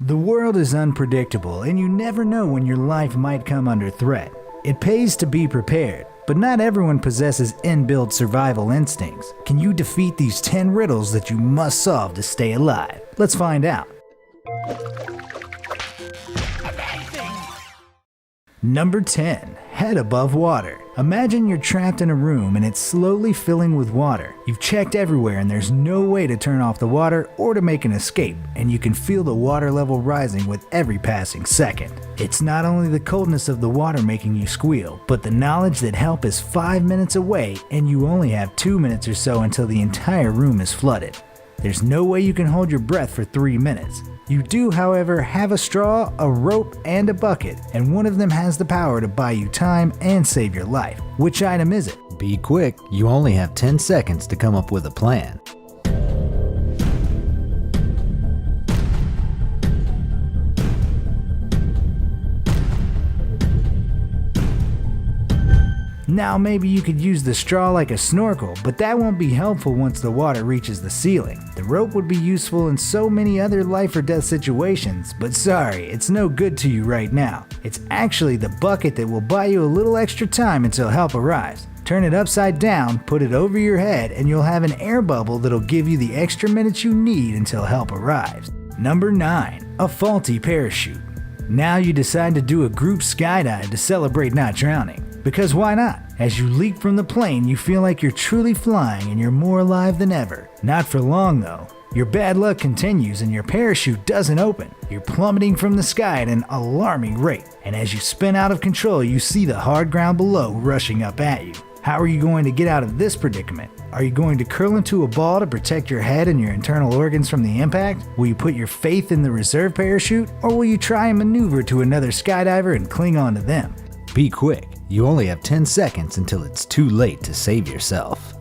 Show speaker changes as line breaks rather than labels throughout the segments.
The world is unpredictable, and you never know when your life might come under threat. It pays to be prepared, but not everyone possesses inbuilt survival instincts. Can you defeat these 10 riddles that you must solve to stay alive? Let's find out. Number 10. Head above water. Imagine you're trapped in a room and it's slowly filling with water. You've checked everywhere and there's no way to turn off the water or to make an escape, and you can feel the water level rising with every passing second. It's not only the coldness of the water making you squeal, but the knowledge that help is 5 minutes away and you only have 2 minutes or so until the entire room is flooded. There's no way you can hold your breath for 3 minutes. You do, however, have a straw, a rope, and a bucket, and one of them has the power to buy you time and save your life. Which item is it? Be quick, you only have 10 seconds to come up with a plan. Now maybe you could use the straw like a snorkel, but that won't be helpful once the water reaches the ceiling. The rope would be useful in so many other life or death situations, but sorry, it's no good to you right now. It's actually the bucket that will buy you a little extra time until help arrives. Turn it upside down, put it over your head, and you'll have an air bubble that'll give you the extra minutes you need until help arrives. Number 9. A faulty parachute. Now you decide to do a group skydive to celebrate not drowning. Because why not? As you leap from the plane, you feel like you're truly flying and you're more alive than ever. Not for long though. Your bad luck continues and your parachute doesn't open. You're plummeting from the sky at an alarming rate, and as you spin out of control, you see the hard ground below rushing up at you. How are you going to get out of this predicament? Are you going to curl into a ball to protect your head and your internal organs from the impact? Will you put your faith in the reserve parachute? Or will you try and maneuver to another skydiver and cling on to them? Be quick. You only have 10 seconds until it's too late to save yourself.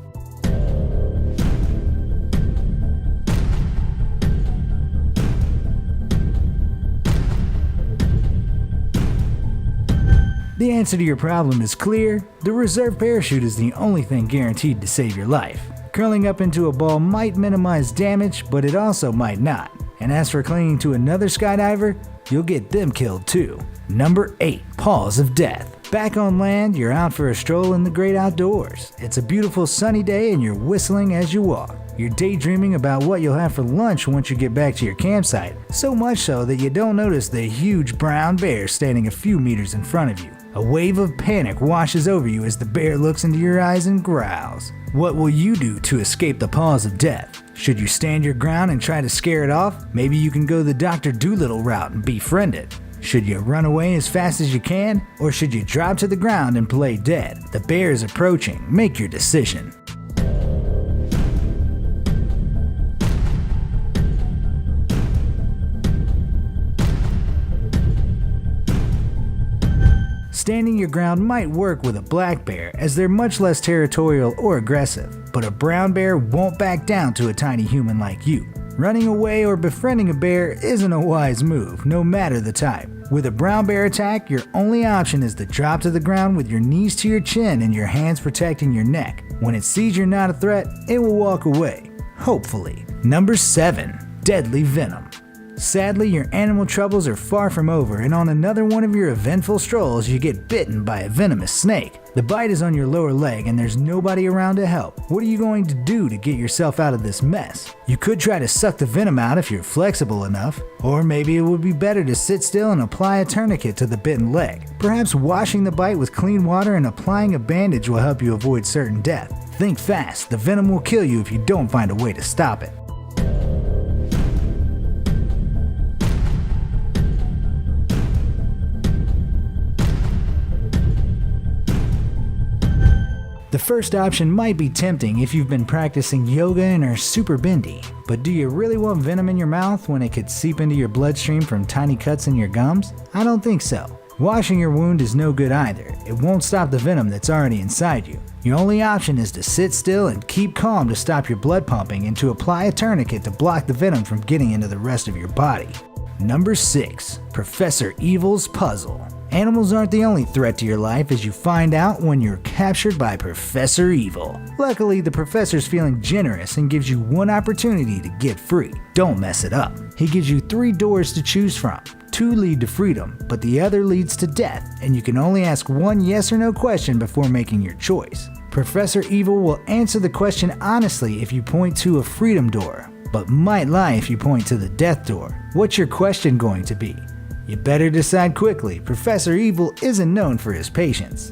The answer to your problem is clear. The reserve parachute is the only thing guaranteed to save your life. Curling up into a ball might minimize damage, but it also might not. And as for clinging to another skydiver, you'll get them killed too. Number 8. Paws of Death. Back on land, you're out for a stroll in the great outdoors. It's a beautiful sunny day and you're whistling as you walk. You're daydreaming about what you'll have for lunch once you get back to your campsite, so much so that you don't notice the huge brown bear standing a few meters in front of you. A wave of panic washes over you as the bear looks into your eyes and growls. What will you do to escape the paws of death? Should you stand your ground and try to scare it off? Maybe you can go the Dr. Dolittle route and befriend it. Should you run away as fast as you can, or should you drop to the ground and play dead? The bear is approaching. Make your decision. Standing your ground might work with a black bear, as they're much less territorial or aggressive, but a brown bear won't back down to a tiny human like you. Running away or befriending a bear isn't a wise move, no matter the type. With a brown bear attack, your only option is to drop to the ground with your knees to your chin and your hands protecting your neck. When it sees you're not a threat, it will walk away. Hopefully. Number 7. Deadly venom. Sadly, your animal troubles are far from over, and on another one of your eventful strolls, you get bitten by a venomous snake. The bite is on your lower leg and there's nobody around to help. What are you going to do to get yourself out of this mess? You could try to suck the venom out if you're flexible enough, or maybe it would be better to sit still and apply a tourniquet to the bitten leg. Perhaps washing the bite with clean water and applying a bandage will help you avoid certain death. Think fast, the venom will kill you if you don't find a way to stop it. The first option might be tempting if you've been practicing yoga and are super bendy, but do you really want venom in your mouth when it could seep into your bloodstream from tiny cuts in your gums? I don't think so. Washing your wound is no good either. It won't stop the venom that's already inside you. Your only option is to sit still and keep calm to stop your blood pumping, and to apply a tourniquet to block the venom from getting into the rest of your body. Number 6. Professor Evil's Puzzle. Animals aren't the only threat to your life, as you find out when you're captured by Professor Evil. Luckily, the professor's feeling generous and gives you one opportunity to get free. Don't mess it up. He gives you 3 doors to choose from. 2 lead to freedom, but the other leads to death, and you can only ask one yes or no question before making your choice. Professor Evil will answer the question honestly if you point to a freedom door, but might lie if you point to the death door. What's your question going to be? You better decide quickly. Professor Evil isn't known for his patience.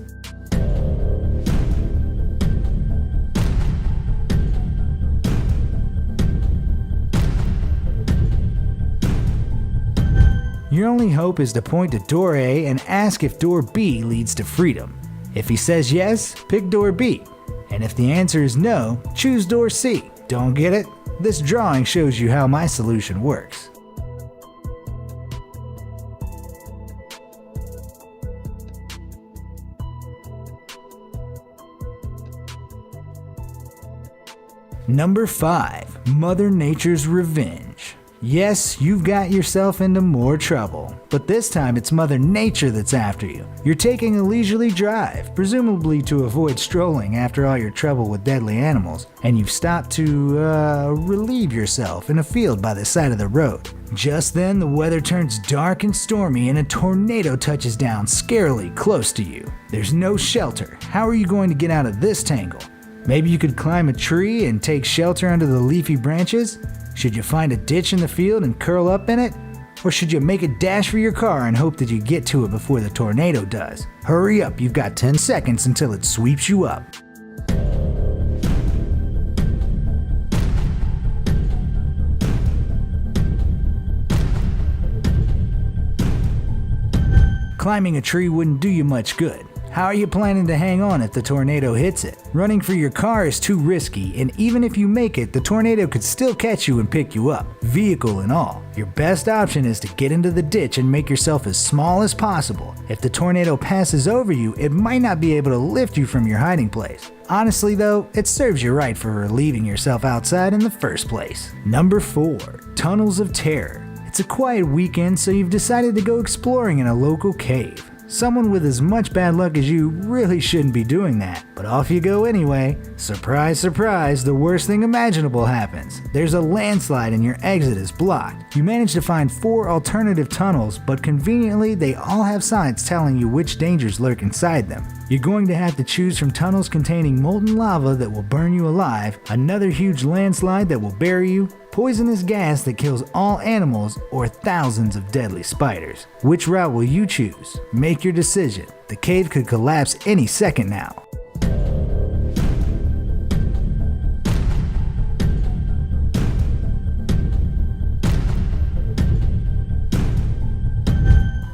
Your only hope is to point to door A and ask if door B leads to freedom. If he says yes, pick door B. And if the answer is no, choose door C. Don't get it? This drawing shows you how my solution works. Number 5. Mother Nature's Revenge. Yes, you've got yourself into more trouble, but this time it's Mother Nature that's after you. You're taking a leisurely drive, presumably to avoid strolling after all your trouble with deadly animals, and you've stopped to, relieve yourself in a field by the side of the road. Just then, the weather turns dark and stormy and a tornado touches down scarily close to you. There's no shelter. How are you going to get out of this tangle? Maybe you could climb a tree and take shelter under the leafy branches? Should you find a ditch in the field and curl up in it? Or should you make a dash for your car and hope that you get to it before the tornado does? Hurry up, you've got 10 seconds until it sweeps you up. Climbing a tree wouldn't do you much good. How are you planning to hang on if the tornado hits it? Running for your car is too risky, and even if you make it, the tornado could still catch you and pick you up, vehicle and all. Your best option is to get into the ditch and make yourself as small as possible. If the tornado passes over you, it might not be able to lift you from your hiding place. Honestly though, it serves you right for relieving yourself outside in the first place. Number 4. Tunnels of Terror. It's a quiet weekend, so you've decided to go exploring in a local cave. Someone with as much bad luck as you really shouldn't be doing that, but off you go anyway. Surprise, surprise, the worst thing imaginable happens. There's a landslide and your exit is blocked. You manage to find 4 alternative tunnels, but conveniently they all have signs telling you which dangers lurk inside them. You're going to have to choose from tunnels containing molten lava that will burn you alive, another huge landslide that will bury you, poisonous gas that kills all animals, or thousands of deadly spiders. Which route will you choose? Make your decision. The cave could collapse any second now.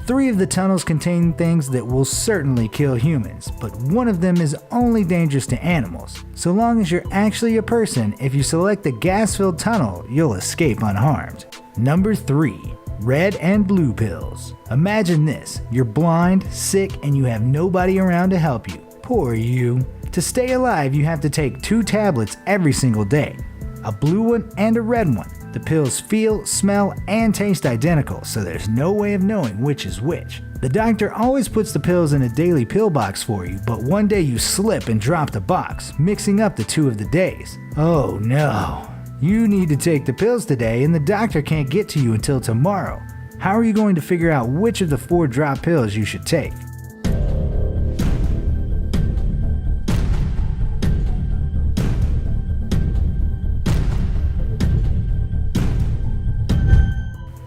Three of the tunnels contain things that will certainly kill humans, but one of them is only dangerous to animals. So long as you're actually a person, if you select the gas-filled tunnel, you'll escape unharmed. Number 3. Red and blue pills. Imagine this, you're blind, sick, and you have nobody around to help you. Poor you. To stay alive, you have to take 2 tablets every single day, a blue one and a red one. The pills feel, smell, and taste identical, so there's no way of knowing which is which. The doctor always puts the pills in a daily pill box for you, but one day you slip and drop the box, mixing up the 2 of the days. Oh no. You need to take the pills today and the doctor can't get to you until tomorrow. How are you going to figure out which of the 4 drop pills you should take?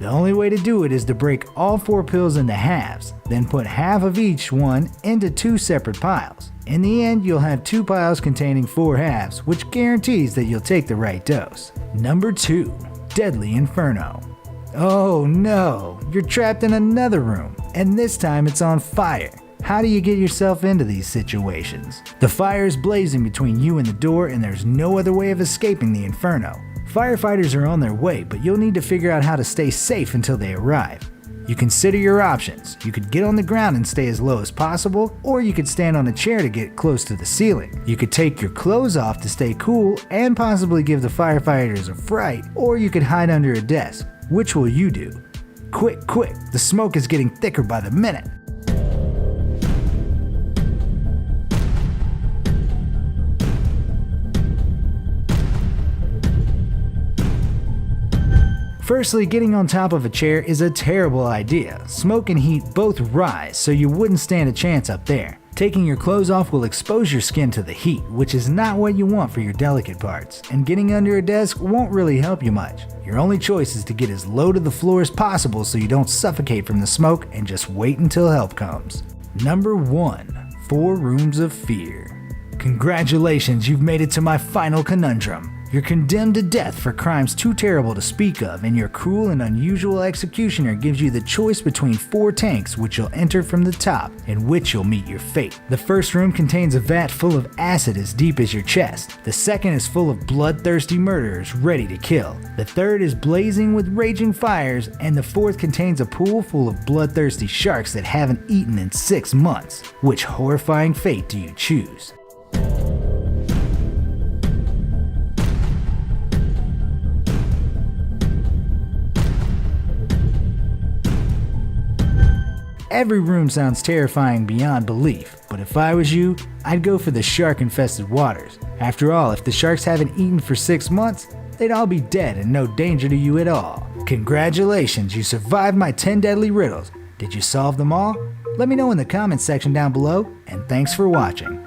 The only way to do it is to break all 4 pills into halves, then put half of each one into 2 separate piles. In the end, you'll have 2 piles containing 4 halves, which guarantees that you'll take the right dose. Number 2. Deadly Inferno. Oh no, you're trapped in another room, and this time it's on fire. How do you get yourself into these situations? The fire is blazing between you and the door, and there's no other way of escaping the inferno. Firefighters are on their way, but you'll need to figure out how to stay safe until they arrive. You consider your options. You could get on the ground and stay as low as possible, or you could stand on a chair to get close to the ceiling. You could take your clothes off to stay cool and possibly give the firefighters a fright, or you could hide under a desk. Which will you do? Quick, quick, the smoke is getting thicker by the minute. Firstly, getting on top of a chair is a terrible idea. Smoke and heat both rise, so you wouldn't stand a chance up there. Taking your clothes off will expose your skin to the heat, which is not what you want for your delicate parts, and getting under a desk won't really help you much. Your only choice is to get as low to the floor as possible so you don't suffocate from the smoke and just wait until help comes. Number 1. 4 Rooms of Fear. Congratulations, you've made it to my final conundrum. You're condemned to death for crimes too terrible to speak of, and your cruel and unusual executioner gives you the choice between 4 tanks which you'll enter from the top, in which you'll meet your fate. The first room contains a vat full of acid as deep as your chest. The second is full of bloodthirsty murderers ready to kill. The third is blazing with raging fires, and the fourth contains a pool full of bloodthirsty sharks that haven't eaten in 6 months. Which horrifying fate do you choose? Every room sounds terrifying beyond belief, but if I was you, I'd go for the shark-infested waters. After all, if the sharks haven't eaten for 6 months, they'd all be dead and no danger to you at all. Congratulations, you survived my 10 deadly riddles. Did you solve them all? Let me know in the comments section down below, and thanks for watching.